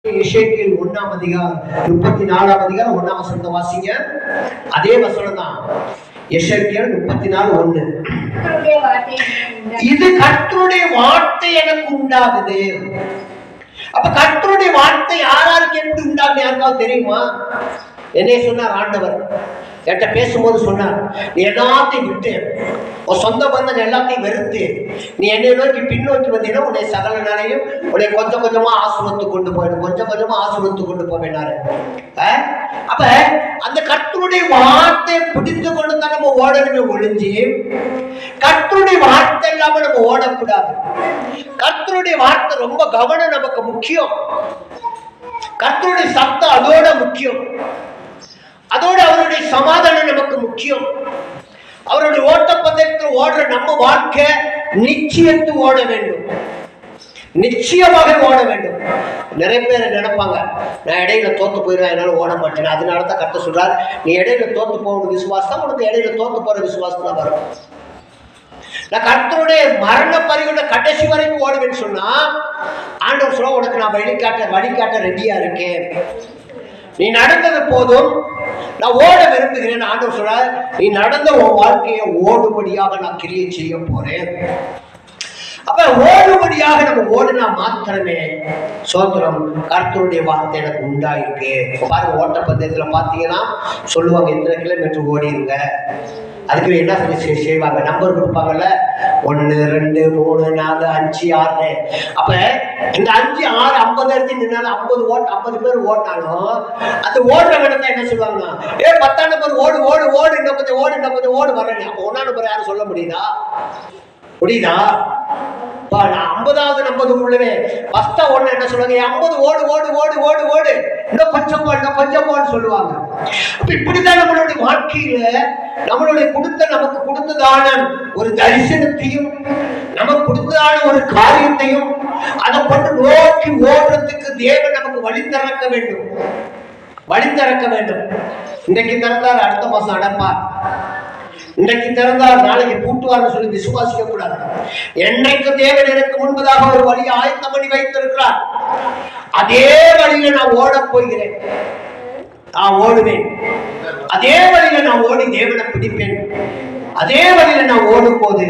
எசேக்கியேல் 1ஆம் அதிகாரம் 34ஆம் அதிகாரம் 1ஆம் வசனத்தை வாசிங்க. அதே வசனம் தான். எசேக்கியேல் 34:1. இது கர்த்தருடைய வார்த்தை எனக்கு உண்டாகுது. அப்ப கர்த்தருடைய வார்த்தை யாராருக்கு எப்படி உண்டாகுது யாருக்காவது தெரியுமா? என்னைய சொன்னார் ஆண்டவர். என்கிட்ட பேசும்போது சொன்னார், நீ எல்லாத்தையும் விட்டு உன் சொந்த பந்தம் எல்லாத்தையும் வெறுத்து நீ என்னை நோக்கி பின்னோக்கி வந்தீங்கன்னா உன்னை சகல நாளையும் உன்னை கொஞ்சம் கொஞ்சமா ஆசீர்வதித்து கொண்டு போயிடும், கொஞ்சம் கொஞ்சமா ஆசீர்வதித்து கொண்டு போவேனாரு. அப்ப அந்த கர்த்தருடைய வார்த்தை பிடித்து கொண்டு தான் நம்ம ஓடணுமே ஒழிஞ்சு கர்த்தருடைய வார்த்தை இல்லாம நம்ம ஓடக்கூடாது. கர்த்தருடைய வார்த்தை ரொம்ப கவனம் நமக்கு முக்கியம். கர்த்தருடைய சத்தம் அதோட முக்கியம். அதோடு அவருடைய சமாதானம் நமக்கு முக்கியம். அவருடைய ஓட்டப்பந்தயத்தில் ஓடுற நம்ம வாழ்க்கை நிச்சயத்து ஓட வேண்டும், நிச்சயமாக ஓட வேண்டும். நிறைய பேர் நினைப்பாங்க, நான் இடையில தோத்து போயிடுவேன், என்னால ஓட மாட்டேன். அதனாலதான் கர்த்தர் சொல்றார், நீ இடையில தோத்து போகணும் விசுவாசம் உனக்கு இடையில தோத்து போற விசுவாசம் தான் வரும். நான் கர்த்தருடைய மரண பரிவுள்ள கடைசி வரைக்கும் ஓடுவேன்னு சொன்னா ஆண்டவர் சொல்ல, உனக்கு நான் வழிகாட்ட ரெடியா இருக்கேன். நீ நடந்தது போதும், நான் ஓட விரும்புகிறேன். ஆண்டவர் சொல்றார், நீ நடந்த உன் வாழ்க்கையை ஓடும்படியாக நான் கிரியை செய்ய போறேன். அப்ப ஓடும்படியாக நம்ம ஓடுனா மாத்திரமே சோத்திரம் கர்த்தருடைய வார்த்தை எனக்கு உண்டாயிருக்கு. பாருங்க, ஓட்டப்பந்தயத்துல பாத்தீங்கன்னா சொல்லுவாங்க, எத்தனை கிலோமீட்டர் ஓடிருங்க. அதுக்கு என்ன செய்வாங்க, நம்பர் கொடுப்பாங்கல்ல, 1 2 3 4 5 6. அப்ப இந்த 5 6 50 எடுத்து நின்னாலும் 50 பேர் ஓடினாலும் அந்த ஓடுற இடத்த என்ன சொல்லுவாங்கன்னா, 10ஆம் நம்பர் ஓடு ஓடு ஓடு, இன்னும் கொஞ்சம் ஓடு வரேன். அப்ப 1ஆம் நம்பர் யாரும் சொல்ல முடியுதா? 50வது நம்பர் உள்ளவே ஃபர்ஸ்ட் ஒண்ணு என்ன சொல்லுவாங்க, 50 ஓடு ஓடு ஓடு ஓடு ஓடு, இன்னும் கொஞ்சம் போன்னு சொல்லுவாங்க. அப்ப இப்படிதான் நம்மளுடைய வாழ்க்கையில நமக்கு கொடுத்ததான ஒரு தரிசனத்தையும் நமக்கு கொடுத்ததான ஒரு காரியத்தையும் அதை கொண்டு நோக்கி ஓடுறதுக்கு தேவன் நமக்கு வழி திறக்க வேண்டும். இன்றைக்கு திறந்தார், அடுத்த மாசம் அடைப்பார். இன்றைக்கு திறந்தார், நாளைக்கு பூட்டுவார்னு சொல்லி விசுவாசிக்க கூடாது. என்றைக்கு தேவன் எனக்கு முன்பதாக ஒரு வழியை ஆயத்தம் பண்ணி வைத்திருக்கிறார், அதே வழியில நான் ஓட போகிறேன். நான் ஓடுவேன், அதே வழியில நான் ஓடி தேவனை பிடிப்பேன். அதே வழியில நான் ஓடும் போது